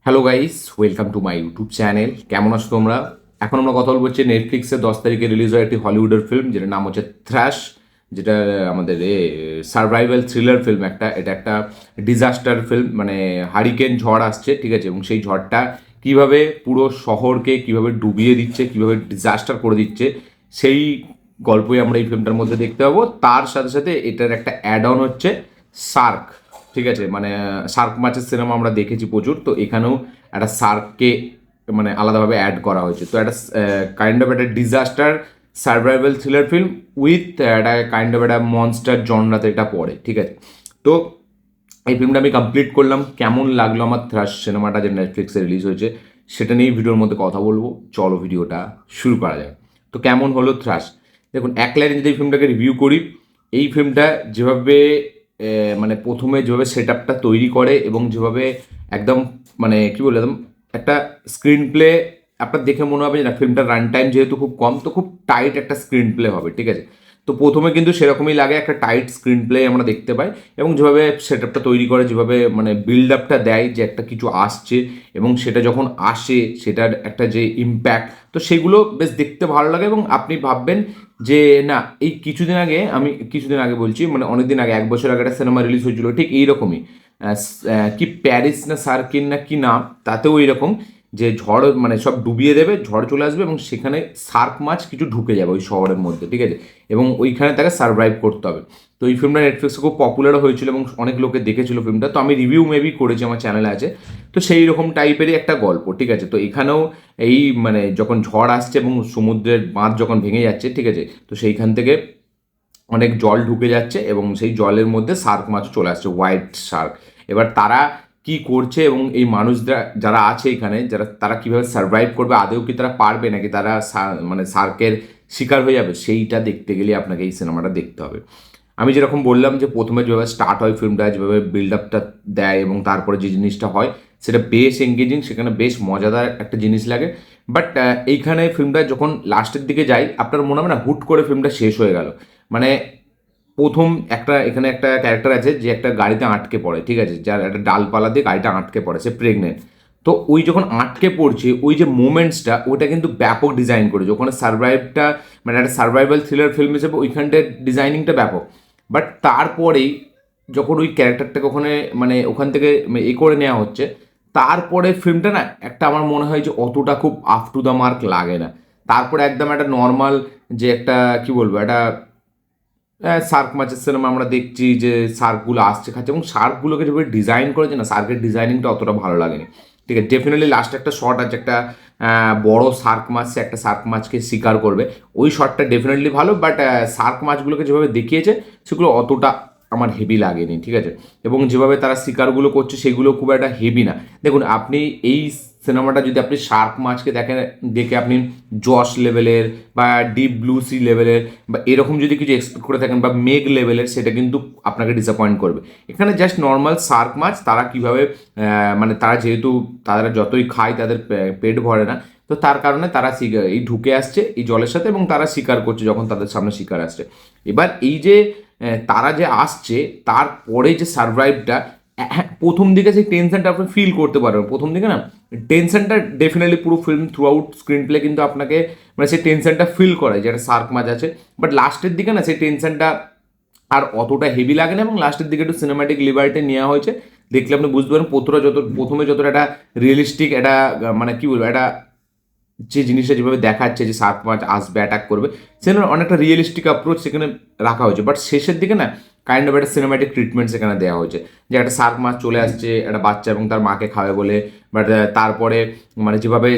Hello guys, welcome to my YouTube channel. কেমন আছো তোমরা? এখন আমরা কথা বলবো নেটফ্লিক্সে 10 তারিখে রিলিজ হয় একটি হলিউডের ফিল্ম, যেটার নাম হচ্ছে থ্র্যাশ। যেটা আমাদের সার্ভাইভাল থ্রিলার ফিল্ম। এটা একটা ডিজাস্টার ফিল্ম, মানে হারিকেন ঝড় আসছে, ঠিক আছে, এবং সেই ঝড়টা কিভাবে পুরো শহরকে কিভাবে ডুবিয়ে দিচ্ছে, কিভাবে ডিজাস্টার করে দিচ্ছে, সেই গল্পই আমরা এই ফিল্মটার মধ্যে দেখতে পাবো। তার সাথে সাথে এটার একটা অ্যাড অন হচ্ছে শার্ক, ঠিক আছে, মানে শার্ক মাছের সিনেমা আমরা দেখেছি প্রচুর, তো এখানেও একটা শার্ককে মানে আলাদাভাবে অ্যাড করা হয়েছে। তো একটা কাইন্ড অফ একটা disaster survival thriller film with একটা কাইন্ড অফ একটা মনস্টার জনরাতে এটা পড়ে, ঠিক আছে। তো এই ফিল্মটা আমি কমপ্লিট করলাম। কেমন লাগলো আমার থ্রাশ সিনেমাটা, যে নেটফ্লিক্সে রিলিজ হয়েছে, সেটা নিয়ে ভিডিওর মধ্যে কথা বলবো। চলো ভিডিওটা শুরু করা যায়। তো কেমন হলো থ্রাশ? দেখুন, এক লাইনে যদি এই ফিল্মটাকে রিভিউ করি, এই ফিল্মটা যেভাবে মানে প্রথমে যেভাবে সেট আপটা তৈরি করে এবং যেভাবে একদম মানে কী বলে একদম একটা স্ক্রিন প্লে আপনার দেখে মনে হবে যে না, ফিল্মটার রান টাইম যেহেতু খুব কম, তো খুব টাইট একটা স্ক্রিন প্লে হবে, ঠিক আছে। তো প্রথমে কিন্তু সেরকমই লাগে, একটা টাইট স্ক্রিন প্লে আমরা দেখতে পাই, এবং যেভাবে সেট আপটা তৈরি করে, যেভাবে মানে বিল্ড আপটা দেয় যে একটা কিছু আসছে, এবং সেটা যখন আসে সেটার একটা যে ইম্প্যাক্ট, তো সেগুলো বেশ দেখতে ভালো লাগে। এবং আপনি ভাববেন যে না, এই কিছুদিন আগে বলছি, মানে অনেকদিন আগে, 1 বছর আগে একটা সিনেমা রিলিজ হয়েছিল ঠিক এইরকমই, কি প্যারিস না সার্কিন না কি নাম, তাতেও এইরকম যে ঝড় মানে সব ডুবিয়ে দেবে, ঝড় চলে আসবে এবং সেখানে শার্ক মাছ কিছু ঢুকে যাবে ওই শহরের মধ্যে, ঠিক আছে, এবং ওইখানে তাকে সার্ভাইভ করতে হবে। তো এই ফিল্মটা নেটফ্লিক্সে খুব পপুলারও হয়েছিল এবং অনেক লোকে দেখেছিল ফিল্মটা। তো আমি রিভিউ মেবি করেছি, আমার চ্যানেলে আছে। তো সেই রকম টাইপেরই একটা গল্প, ঠিক আছে। তো এখানেও এই মানে যখন ঝড় আসছে এবং সমুদ্রের বাঁধ যখন ভেঙে যাচ্ছে, ঠিক আছে, তো সেইখান থেকে অনেক জল ঢুকে যাচ্ছে এবং সেই জলের মধ্যে শার্ক মাছ চলে আসছে, হোয়াইট শার্ক। এবার তারা কি করছে এবং এই মানুষরা যারা আছে এখানে, তারা কিভাবে সার্ভাইভ করবে, আদৌ কি তারা পারবে নাকি তারা মানে শার্কের শিকার হয়ে যাবে, সেইটা দেখতে গেলে আপনাকে এই সিনেমাটা দেখতে হবে। আমি যেরকম বললাম যে প্রথমে যেভাবে স্টার্ট হয় ফিল্মটা, যেভাবে বিল্ড আপটা দেয় এবং তারপরে যে জিনিসটা হয় সেটা বেশ এঙ্গেজিং, সেখানে বেশ মজাদার একটা জিনিস লাগে। বাট এইখানে ফিল্মটা যখন লাস্টের দিকে যায়, আপনার মনে হবে না হুট করে ফিল্মটা শেষ হয়ে গেল। মানে প্রথম এখানে একটা ক্যারেক্টার আছে যে একটা গাড়িতে আটকে পড়ে, ঠিক আছে, যার একটা ডালপালা দিয়ে গাড়িটা আটকে পড়ে, সে প্রেগনেন্ট। তো ওই যখন আটকে পড়ছে, ওই যে মোমেন্টসটা, ওইটা কিন্তু ব্যাপক ডিজাইন করেছে ওখানে। সার্ভাইভটা মানে একটা সার্ভাইভাল থ্রিলার ফিল্ম হিসেবে ওইখানটার ডিজাইনিংটা ব্যাপক। বাট তারপরেই যখন ওই ক্যারেক্টারটাকে ওখানে মানে ওখান থেকে করে নেওয়া হচ্ছে, তারপরে ফিল্মটা না একটা আমার মনে হয় যে অতটা খুব আপ টু দ্য মার্ক লাগে না। তারপরে একদম একটা নর্মাল, যে একটা কি বলবো, একটা শার্ক মাছের সিনেমা আমরা দেখছি যে শার্কগুলো আসছে খাচ্ছে, এবং শার্কগুলোকে যেভাবে ডিজাইন করেছে না, শার্কের ডিজাইনিংটা অতটা ভালো লাগেনি, ঠিক আছে। ডেফিনেটলি লাস্টে একটা শট আছে, একটা বড় শার্ক মাছ, সে একটা শার্ক মাছকে শিকার করবে, ওই শটটা ডেফিনেটলি ভালো। বাট শার্ক মাছগুলোকে যেভাবে দেখিয়েছে সেগুলো অতটা আমার হেভি লাগেনি, ঠিক আছে। এবং যেভাবে তারা শিকারগুলো করছে সেগুলো খুব একটা হেভি না। দেখুন, আপনি এই সিনেমাটা যদি আপনি শার্ক মাছকে দেখে আপনি জশ লেভেলের বা ডিপ ব্লু সি লেভেলের বা এরকম যদি কিছু এক্সপেক্ট করে থাকেন বা মেঘ লেভেলের, সেটা কিন্তু আপনাকে ডিসঅ্যাপয়েন্ট করবে। এখানে জাস্ট নর্মাল শার্ক মাছ, তারা কীভাবে মানে তারা যেহেতু তারা যতই খায় তাদের পেট ভরে না, তো তার কারণে তারা এই ঢুকে আসছে এই জলের সাথে এবং তারা শিকার করছে যখন তাদের সামনে শিকার আসছে। এবার এই যে তারা যে আসছে, তারপরে যে সারভাইভটা, হ্যাঁ, প্রথম দিকে সেই টেনশনটা আপনি ফিল করতে পারবেন। প্রথম দিকে না টেনশনটা ডেফিনেটলি পুরো film through out screen play কিন্তু আপনাকে মানে সেই টেনশনটা ফিল করায় যে একটা শার্ক মাছ আছে। বাট লাস্টের দিকে না সেই টেনশনটা আর অতটা হেভি লাগে না, এবং লাস্টের দিকে একটু সিনেমাটিক লিবার্টি নেওয়া হয়েছে। দেখলে আপনি বুঝতে পারেন প্রথমে যতটা একটা রিয়েলিস্টিক একটা মানে কি বলবো, একটা যে জিনিসটা যেভাবে দেখাচ্ছে যে শার্ক মাছ আসবে, অ্যাটাক করবে, সেখানে অনেকটা রিয়েলিস্টিক অ্যাপ্রোচ সেখানে রাখা হয়েছে। বাট শেষের দিকে না কাইন্ড অফ একটা সিনেম্যাটিক ট্রিটমেন্ট সেখানে দেওয়া হয়েছে, যে একটা শার্ক মাছ চলে আসছে একটা বাচ্চা এবং তার মাকে খাবে বলে। বাট তারপরে মানে যেভাবে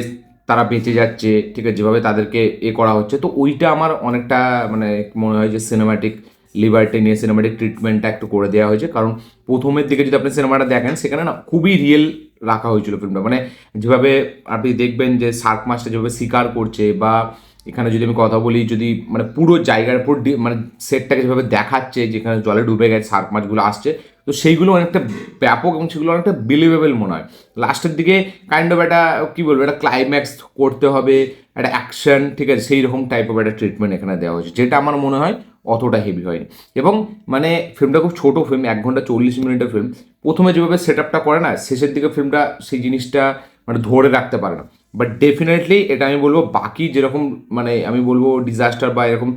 তারা বেঁচে যাচ্ছে, ঠিক আছে, যেভাবে তাদেরকে করা হচ্ছে, তো ওইটা আমার অনেকটা মানে মনে হয় যে সিনেম্যাটিক লিবার্টি নিয়ে সিনেম্যাটিক ট্রিটমেন্টটা একটু করে দেওয়া হয়েছে। কারণ প্রথমের দিকে যদি আপনি সিনেমাটা দেখেন, সেখানে না খুবই রিয়েল রাখা হয়েছিল ফিল্মটা। মানে যেভাবে আপনি দেখবেন যে শার্ক মাছটা যেভাবে শিকার করছে, বা এখানে যদি আমি কথা বলি, যদি মানে পুরো জায়গার উপর মানে সেটটাকে যেভাবে দেখাচ্ছে, যেখানে জলে ডুবে গেছে শার্ক মাছগুলো আসছে, তো সেইগুলো অনেকটা ব্যাপক এবং সেগুলো অনেকটা বিলিভেবল মনে হয়। লাস্টের দিকে কাইন্ড অফ একটা কী বলবো, একটা ক্লাইম্যাক্স করতে হবে, একটা অ্যাকশন, ঠিক আছে, সেই রকম টাইপ অফ একটা ট্রিটমেন্ট এখানে দেওয়া হয়েছে, যেটা আমার মনে হয় অতটা হেভি হয়নি। এবং মানে ফিল্মটা খুব ছোটো ফিল্ম, 1 ঘন্টা 40 মিনিটের ফিল্ম। প্রথমে যেভাবে সেট আপটা করে না, শেষের দিকে ফিল্মটা সেই জিনিসটা মানে ধরে রাখতে পারে না। বাট ডেফিনেটলি এটা আমি বলবো বাকি যেরকম মানে আমি বলবো ডিজাস্টার বা এরকম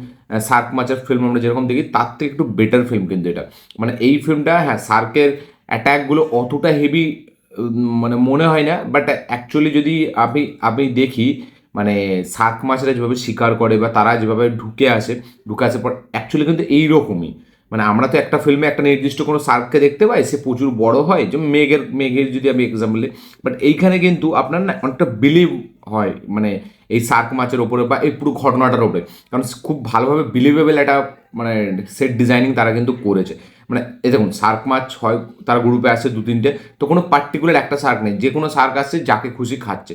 সার্ক মাছের ফিল্ম আমরা যেরকম দেখি তার থেকে একটু বেটার ফিল্ম কিন্তু এটা। মানে এই ফিল্মটা হ্যাঁ সার্কের অ্যাট্যাকগুলো অতটা হেভি মানে মনে হয় না, বাট অ্যাকচুয়ালি যদি আমি দেখি মানে শার্ক মাছেরা যেভাবে শিকার করে বা তারা যেভাবে ঢুকে আসার পর অ্যাকচুয়ালি কিন্তু এইরকমই। মানে আমরা তো একটা ফিল্মে একটা নির্দিষ্ট কোনো শার্ককে দেখতে পাই, সে প্রচুর বড় হয়, যেমন মেঘের যদি আমি এক্সাম্পল দিই। বাট এইখানে কিন্তু আপনার না অনেকটা বিলিভ হয় মানে এই শার্ক মাছের ওপরে বা এই পুরো ঘটনাটার ওপরে, কারণ খুব ভালোভাবে বিলিভেবল একটা মানে সেট ডিজাইনিং তারা কিন্তু করেছে। মানে এই দেখুন শার্ক মাছ হয়, তার গ্রুপে আসছে 2-3টে, তো কোনো পার্টিকুলার একটা শার্ক নেই, যে কোনো শার্ক আসছে যাকে খুশি খাচ্ছে,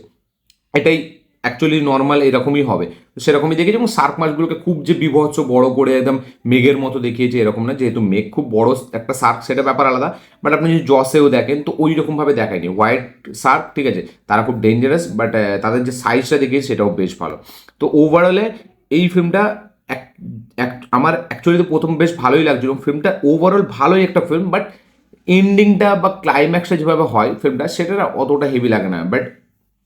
এটাই অ্যাকচুয়ালি নর্মাল এরকমই হবে। তো সেরকমই দেখেছি, এবং শার্ক মাছগুলোকে খুব যে বিভৎস বড় করে একদম মেঘের মতো দেখিয়েছে এরকম না, যেহেতু মেঘ খুব বড় একটা শার্ক সেটা ব্যাপার আলাদা। বাট আপনি যদি জসেও দেখেন তো ওই রকমভাবে দেখায়নি। হোয়াইট শার্ক ঠিক আছে, তারা খুব ডেঞ্জারাস, বাট তাদের যে সাইজটা দেখিয়েছে সেটাও বেশ ভালো। তো ওভারঅলে এই ফিল্মটা আমার অ্যাকচুয়ালি তো প্রথম বেশ ভালোই লাগছিল, ফিল্মটা ওভারঅল ভালোই একটা ফিল্ম, বাট এন্ডিংটা বা ক্লাইম্যাক্সটা যেভাবে হয় ফিল্মটা সেটা না অতটা হেভি লাগে না। বাট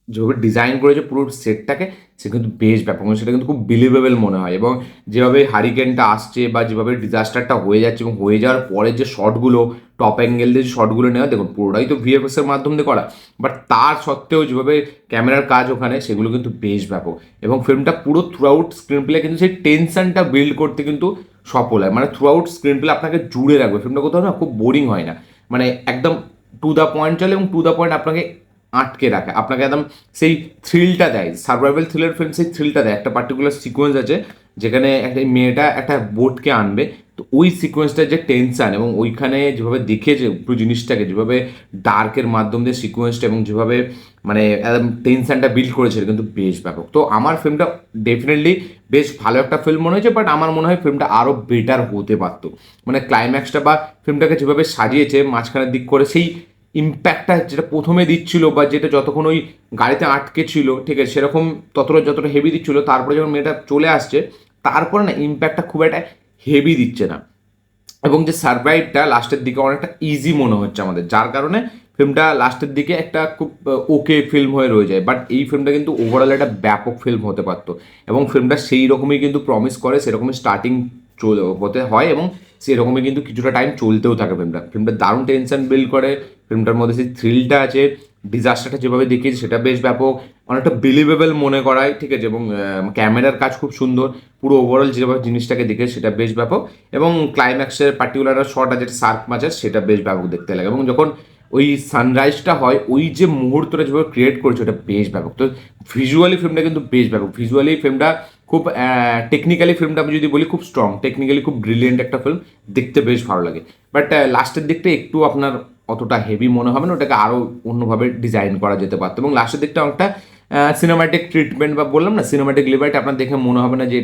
যেভাবে ডিজাইন করেছে পুরো সেটটাকে, সে কিন্তু বেশ ব্যাপক, সেটা কিন্তু খুব বিলিভেবল মনে হয়। এবং যেভাবে হারিকেনটা আসছে বা যেভাবে ডিজাস্টারটা হয়ে যাচ্ছে এবং হয়ে যাওয়ার পরে যে শটগুলো টপ অ্যাঙ্গেল দিয়ে যে শটগুলো নেওয়া, দেখুন পুরোটাই তো ভিএফএক্স এর মাধ্যম দিয়ে করা, বাট তার সত্ত্বেও যেভাবে ক্যামেরার কাজ ওখানে, সেগুলো কিন্তু বেশ ব্যাপক। এবং ফিল্মটা পুরো থ্রু আউট স্ক্রিন প্লে কিন্তু সেই টেনশনটা বিল্ড করতে কিন্তু সফল হয়। মানে থ্রু আউট স্ক্রিন প্লে আপনাকে জুড়ে রাখবে, ফিল্মটা কোথাও না খুব বোরিং হয় না, মানে একদম টু দ্য পয়েন্ট চলে এবং টু দ্য পয়েন্ট আপনাকে আটকে রাখে, আপনাকে একদম সেই থ্রিলটা দেয়। সার্ভাইভাল থ্রিলার ফিল্ম সেই থ্রিলটা দেয়। একটা পার্টিকুলার সিকোয়েন্স আছে যেখানে একটা মেয়েটা একটা বোটকে আনবে, তো ওই সিকোয়েন্সটার যে টেনশন এবং ওইখানে যেভাবে দেখিয়েছে পুরো জিনিসটাকে, যেভাবে ডার্কের মাধ্যম দিয়ে সিকোয়েন্সটা এবং যেভাবে মানে একদম টেনশনটা বিল্ড করেছে কিন্তু বেশ ব্যাপক। তো আমার ফিল্মটা ডেফিনেটলি বেশ ভালো একটা ফিল্ম মনে হয়েছে, বাট আমার মনে হয় ফিল্মটা আরও বেটার হতে পারতো। মানে ক্লাইম্যাক্সটা বা ফিল্মটাকে যেভাবে সাজিয়েছে মাঝখানের দিক করে, সেই ইম্প্যাক্টটা যেটা প্রথমে দিচ্ছিল বা যেটা যতক্ষণ ওই গাড়িতে আটকে ছিল ঠিক আছে সেরকম যতটা হেভি দিচ্ছিল, তারপরে যখন মেয়েটা চলে আসছে তারপরে না ইম্প্যাক্টটা খুব একটা হেভি দিচ্ছে না। এবং যে সারপ্রাইজটা লাস্টের দিকে অনেকটা ইজি মনে হচ্ছে আমাদের, যার কারণে ফিল্মটা লাস্টের দিকে একটা খুব ওকে ফিল্ম হয়ে রয়ে যায়। বাট এই ফিল্মটা কিন্তু ওভারঅল একটা ব্যাপক ফিল্ম হতে পারতো, এবং ফিল্মটা সেই রকমই কিন্তু প্রমিস করে, সেরকমই স্টার্টিং হতে হয় এবং সেরকমই কিন্তু কিছুটা টাইম চলতেও থাকে। ফিল্মটা দারুণ টেনশন বিল্ড করে, ফিল্মটার মধ্যে সেই থ্রিলটা আছে, ডিজাস্টারটা যেভাবে দেখিয়েছে সেটা বেশ ব্যাপক, অনেকটা বিলিভেবল মনে করায় ঠিক আছে, এবং ক্যামেরার কাজ খুব সুন্দর, পুরো ওভারঅল যেভাবে জিনিসটাকে দেখে সেটা বেশ ব্যাপক। এবং ক্লাইম্যাক্সের পার্টিকুলার শট যেটা শার্ক মাছের সেটা বেশ ব্যাপক দেখতে লাগে, এবং যখন ওই সানরাইজটা হয় ওই যে মুহূর্তটা যেভাবে ক্রিয়েট করেছে ওটা বেশ ব্যাপক। তো ভিজুয়ালি ফিল্মটা কিন্তু বেশ ব্যাপক, ভিজুয়ালি ফিল্মটা খুব টেকনিক্যালি ফিল্মটা আমি যদি বলি খুব স্ট্রং, টেকনিক্যালি খুব ব্রিলিয়েন্ট একটা ফিল্ম, দেখতে বেশ ভালো লাগে। বাট লাস্টের দিকটা একটু আপনার অতটা হেভি মনে হবে না, ওটাকে আরও অন্যভাবে ডিজাইন করা যেতে পারতো। এবং লাস্টের দিকটা অনেকটা সিনেমাটিক ট্রিটমেন্ট বা বললাম না সিনেমাটিক লিবার্টি, আপনার দেখে মনে হবে না যে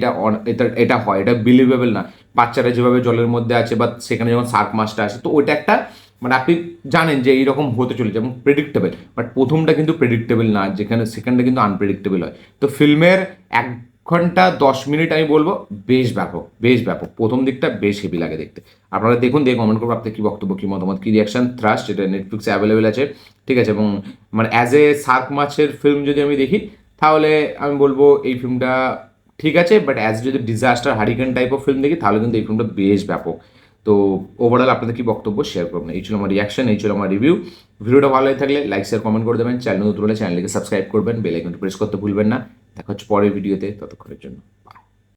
এটা হয়, এটা বিলিভেবল না। বাচ্চারা যেভাবে জলের মধ্যে আছে বা সেখানে যখন শার্ক মাছটা আসে, তো ওইটা একটা মানে আপনি জানেন যে এইরকম হতে চলেছে এবং প্রেডিক্টেবল। বাট প্রথমটা কিন্তু প্রেডিক্টেবল না, যেখানে সেকেন্ডটা কিন্তু আনপ্রেডিক্টেবল হয়। তো ফিল্মের 1 ঘন্টা 10 মিনিট আমি বলবো বেশ ব্যাপক, বেশ ব্যাপক। প্রথম দিকটা বেশ হেভি লাগে দেখতে। আপনারা দেখুন, দিয়ে কমেন্ট করবো আপনার কী বক্তব্য, কী মতামত, কী রিয়াকশন। থ্রাস্ট যেটা নেটফ্লিক্সে অ্যাভেলেবেল আছে ঠিক আছে, এবং মানে অ্যাজ এ শার্ক মাছের ফিল্ম যদি আমি দেখি তাহলে আমি বলবো এই ফিল্মটা ঠিক আছে, বাট অ্যাজ যদি disaster hurricane type of film দেখি তাহলে কিন্তু এই ফিল্মটা বেশ ব্যাপক। তো ওভারঅল আপনাদের কি বক্তব্য শেয়ার করবেন। এই ছিল আমার রিয়াকশন, এই ছিল আমার রিভিউ। ভিডিওটা ভালো লাগে থাকলে লাইক শেয়ার কমেন্ট করে দেবেন, চ্যানেল নতুন হলে চ্যানেলকে সাবস্ক্রাইব করবেন, বেল আইকনটি প্রেস করতে ভুলবেন না। দেখা হচ্ছে পরের ভিডিওতে, ততক্ষণের জন্য।